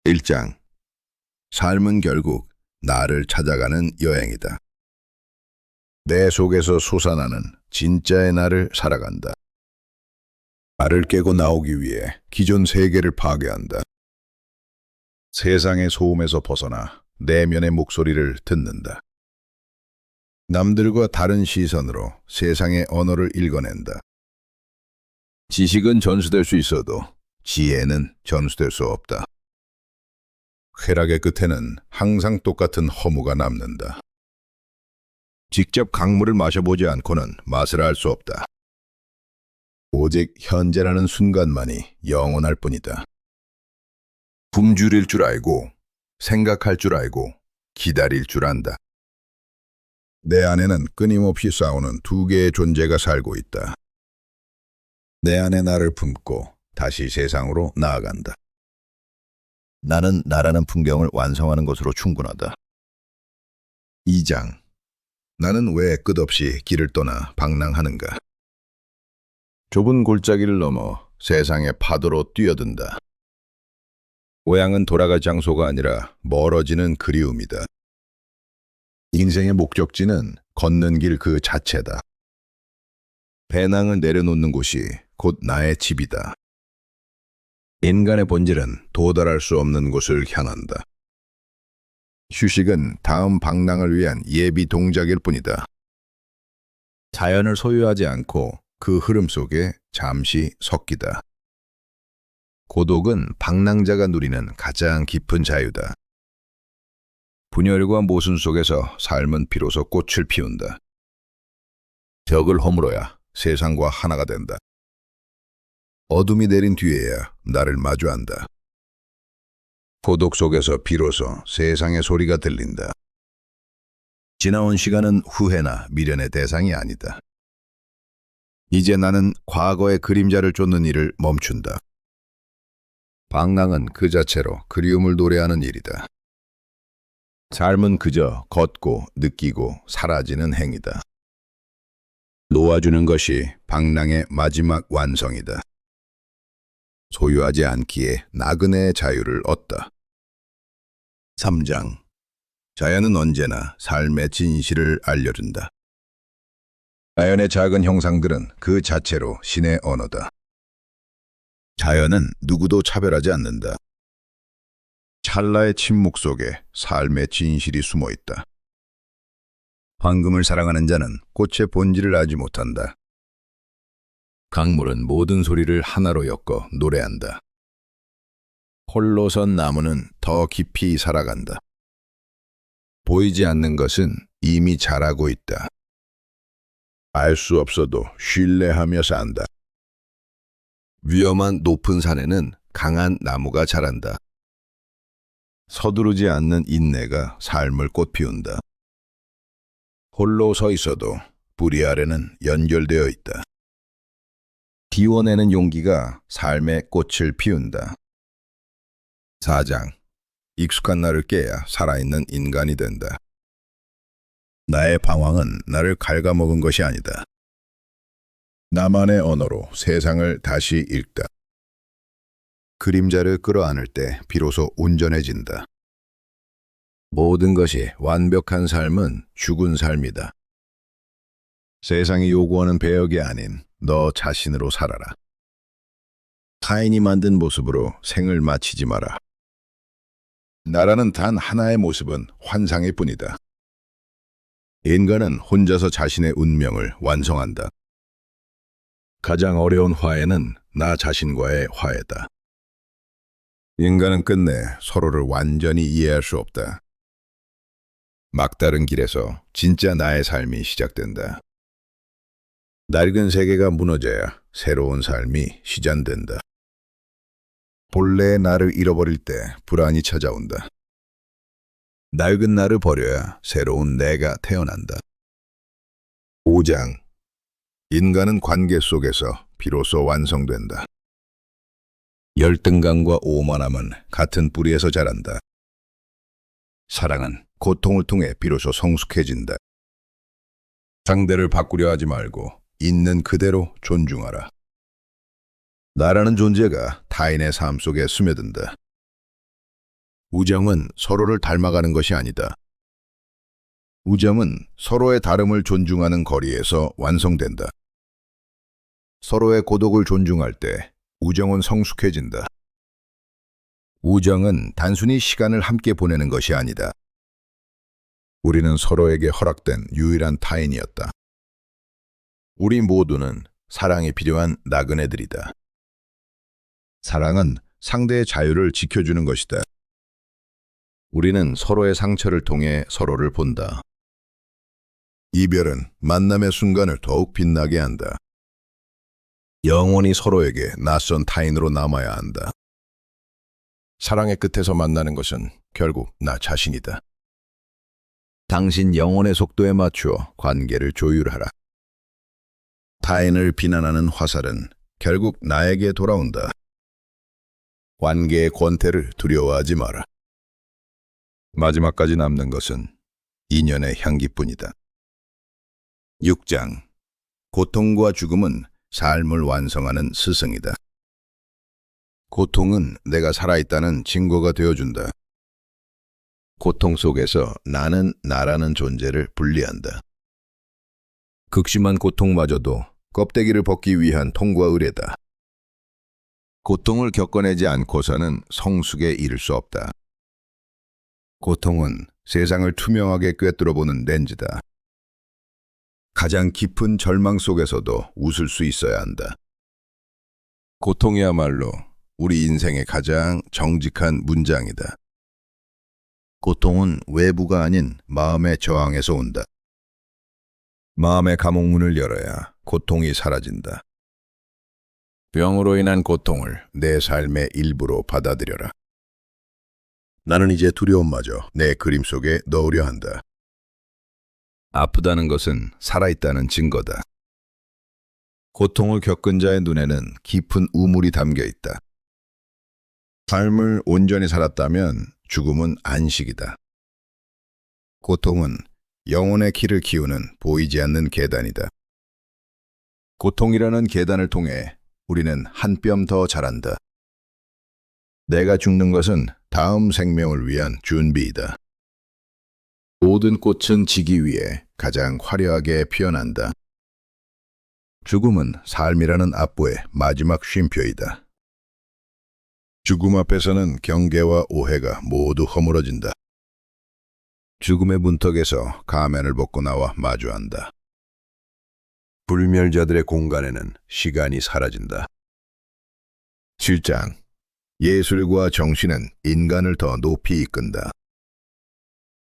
1장. 삶은 결국 나를 찾아가는 여행이다. 내 속에서 솟아나는 진짜의 나를 살아간다. 나를 깨고 나오기 위해 기존 세계를 파괴한다. 세상의 소음에서 벗어나 내면의 목소리를 듣는다. 남들과 다른 시선으로 세상의 언어를 읽어낸다. 지식은 전수될 수 있어도 지혜는 전수될 수 없다. 쾌락의 끝에는 항상 똑같은 허무가 남는다. 직접 강물을 마셔보지 않고는 맛을 알 수 없다. 오직 현재라는 순간만이 영원할 뿐이다. 굶주릴 줄 알고, 생각할 줄 알고, 기다릴 줄 안다. 내 안에는 끊임없이 싸우는 두 개의 존재가 살고 있다. 내 안에 나를 품고 다시 세상으로 나아간다. 나는 나라는 풍경을 완성하는 것으로 충분하다. 2장. 나는 왜 끝없이 길을 떠나 방랑하는가? 좁은 골짜기를 넘어 세상의 파도로 뛰어든다. 고향은 돌아갈 장소가 아니라 멀어지는 그리움이다. 인생의 목적지는 걷는 길 그 자체다. 배낭을 내려놓는 곳이 곧 나의 집이다. 인간의 본질은 도달할 수 없는 곳을 향한다. 휴식은 다음 방랑을 위한 예비 동작일 뿐이다. 자연을 소유하지 않고 그 흐름 속에 잠시 섞이다. 고독은 방랑자가 누리는 가장 깊은 자유다. 분열과 모순 속에서 삶은 비로소 꽃을 피운다. 벽을 허물어야 세상과 하나가 된다. 어둠이 내린 뒤에야 나를 마주한다. 고독 속에서 비로소 세상의 소리가 들린다. 지나온 시간은 후회나 미련의 대상이 아니다. 이제 나는 과거의 그림자를 쫓는 일을 멈춘다. 방랑은 그 자체로 그리움을 노래하는 일이다. 삶은 그저 걷고 느끼고 사라지는 행위다. 놓아주는 것이 방랑의 마지막 완성이다. 소유하지 않기에 나그네의 자유를 얻다. 3장. 자연은 언제나 삶의 진실을 알려준다. 자연의 작은 형상들은 그 자체로 신의 언어다. 자연은 누구도 차별하지 않는다. 찰나의 침묵 속에 삶의 진실이 숨어 있다. 황금을 사랑하는 자는 꽃의 본질을 알지 못한다. 강물은 모든 소리를 하나로 엮어 노래한다. 홀로 선 나무는 더 깊이 살아간다. 보이지 않는 것은 이미 자라고 있다. 알 수 없어도 신뢰하며 산다. 위험한 높은 산에는 강한 나무가 자란다. 서두르지 않는 인내가 삶을 꽃피운다. 홀로 서 있어도 뿌리 아래는 연결되어 있다. 비워내는 용기가 삶의 꽃을 피운다. 4장. 익숙한 나를 깨야 살아있는 인간이 된다. 나의 방황은 나를 갉아먹은 것이 아니다. 나만의 언어로 세상을 다시 읽다. 그림자를 끌어안을 때 비로소 온전해진다. 모든 것이 완벽한 삶은 죽은 삶이다. 세상이 요구하는 배역이 아닌 너 자신으로 살아라. 타인이 만든 모습으로 생을 마치지 마라. 나라는 단 하나의 모습은 환상일 뿐이다. 인간은 혼자서 자신의 운명을 완성한다. 가장 어려운 화해는 나 자신과의 화해다. 인간은 끝내 서로를 완전히 이해할 수 없다. 막다른 길에서 진짜 나의 삶이 시작된다. 낡은 세계가 무너져야 새로운 삶이 시작된다. 본래의 나를 잃어버릴 때 불안이 찾아온다. 낡은 나를 버려야 새로운 내가 태어난다. 5장. 인간은 관계 속에서 비로소 완성된다. 열등감과 오만함은 같은 뿌리에서 자란다. 사랑은 고통을 통해 비로소 성숙해진다. 상대를 바꾸려 하지 말고 있는 그대로 존중하라. 나라는 존재가 타인의 삶 속에 스며든다. 우정은 서로를 닮아가는 것이 아니다. 우정은 서로의 다름을 존중하는 거리에서 완성된다. 서로의 고독을 존중할 때 우정은 성숙해진다. 우정은 단순히 시간을 함께 보내는 것이 아니다. 우리는 서로에게 허락된 유일한 타인이었다. 우리 모두는 사랑이 필요한 나그네들이다. 사랑은 상대의 자유를 지켜주는 것이다. 우리는 서로의 상처를 통해 서로를 본다. 이별은 만남의 순간을 더욱 빛나게 한다. 영원히 서로에게 낯선 타인으로 남아야 한다. 사랑의 끝에서 만나는 것은 결국 나 자신이다. 당신 영혼의 속도에 맞추어 관계를 조율하라. 타인을 비난하는 화살은 결국 나에게 돌아온다. 관계의 권태를 두려워하지 마라. 마지막까지 남는 것은 인연의 향기뿐이다. 6장. 고통과 죽음은 삶을 완성하는 스승이다. 고통은 내가 살아있다는 증거가 되어준다. 고통 속에서 나는 나라는 존재를 분리한다. 극심한 고통마저도 껍데기를 벗기 위한 통과 의례다. 고통을 겪어내지 않고서는 성숙에 이를 수 없다. 고통은 세상을 투명하게 꿰뚫어보는 렌즈다. 가장 깊은 절망 속에서도 웃을 수 있어야 한다. 고통이야말로 우리 인생의 가장 정직한 문장이다. 고통은 외부가 아닌 마음의 저항에서 온다. 마음의 감옥문을 열어야 고통이 사라진다. 병으로 인한 고통을 내 삶의 일부로 받아들여라. 나는 이제 두려움마저 내 그림 속에 넣으려 한다. 아프다는 것은 살아있다는 증거다. 고통을 겪은 자의 눈에는 깊은 우물이 담겨 있다. 삶을 온전히 살았다면 죽음은 안식이다. 고통은 영혼의 키를 키우는 보이지 않는 계단이다. 고통이라는 계단을 통해 우리는 한 뼘 더 자란다. 내가 죽는 것은 다음 생명을 위한 준비이다. 모든 꽃은 지기 위해 가장 화려하게 피어난다. 죽음은 삶이라는 앞부의 마지막 쉼표이다. 죽음 앞에서는 경계와 오해가 모두 허물어진다. 죽음의 문턱에서 가면을 벗고 나와 마주한다. 불멸자들의 공간에는 시간이 사라진다. 7장. 예술과 정신은 인간을 더 높이 이끈다.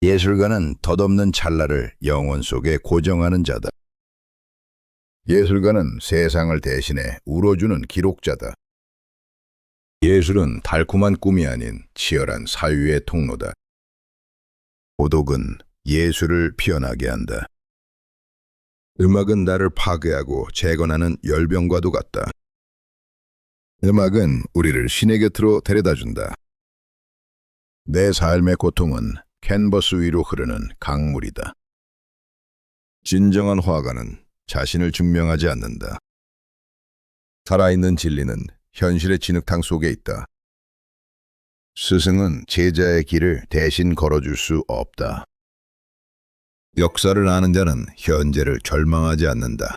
예술가는 덧없는 찰나를 영혼 속에 고정하는 자다. 예술가는 세상을 대신해 울어주는 기록자다. 예술은 달콤한 꿈이 아닌 치열한 사유의 통로다. 고독은 예술을 피어나게 한다. 음악은 나를 파괴하고 재건하는 열병과도 같다. 음악은 우리를 신의 곁으로 데려다준다. 내 삶의 고통은 캔버스 위로 흐르는 강물이다. 진정한 화가는 자신을 증명하지 않는다. 살아있는 진리는 현실의 진흙탕 속에 있다. 스승은 제자의 길을 대신 걸어줄 수 없다. 역사를 아는 자는 현재를 절망하지 않는다.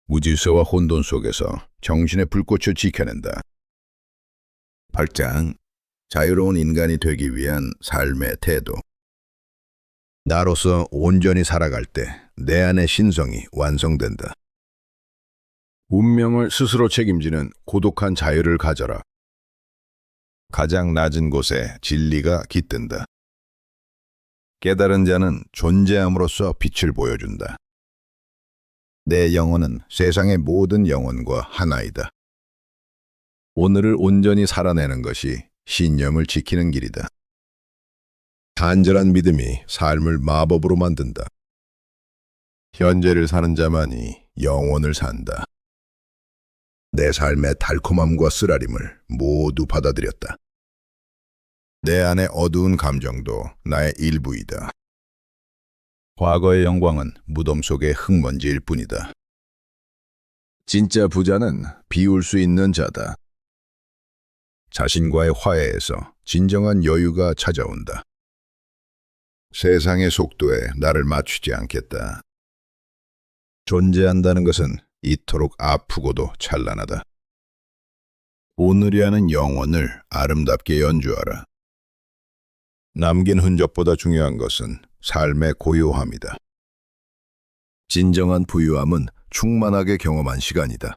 무질서와 혼돈 속에서 정신의 불꽃을 지켜낸다. 8장. 자유로운 인간이 되기 위한 삶의 태도. 나로서 온전히 살아갈 때 내 안의 신성이 완성된다. 운명을 스스로 책임지는 고독한 자유를 가져라. 가장 낮은 곳에 진리가 깃든다. 깨달은 자는 존재함으로써 빛을 보여준다. 내 영혼은 세상의 모든 영혼과 하나이다. 오늘을 온전히 살아내는 것이 신념을 지키는 길이다. 간절한 믿음이 삶을 마법으로 만든다. 현재를 사는 자만이 영혼을 산다. 내 삶의 달콤함과 쓰라림을 모두 받아들였다. 내 안의 어두운 감정도 나의 일부이다. 과거의 영광은 무덤 속의 흙먼지일 뿐이다. 진짜 부자는 비울 수 있는 자다. 자신과의 화해에서 진정한 여유가 찾아온다. 세상의 속도에 나를 맞추지 않겠다. 존재한다는 것은 이토록 아프고도 찬란하다. 오늘이 하는 영혼을 아름답게 연주하라. 남긴 흔적보다 중요한 것은 삶의 고요함이다. 진정한 부유함은 충만하게 경험한 시간이다.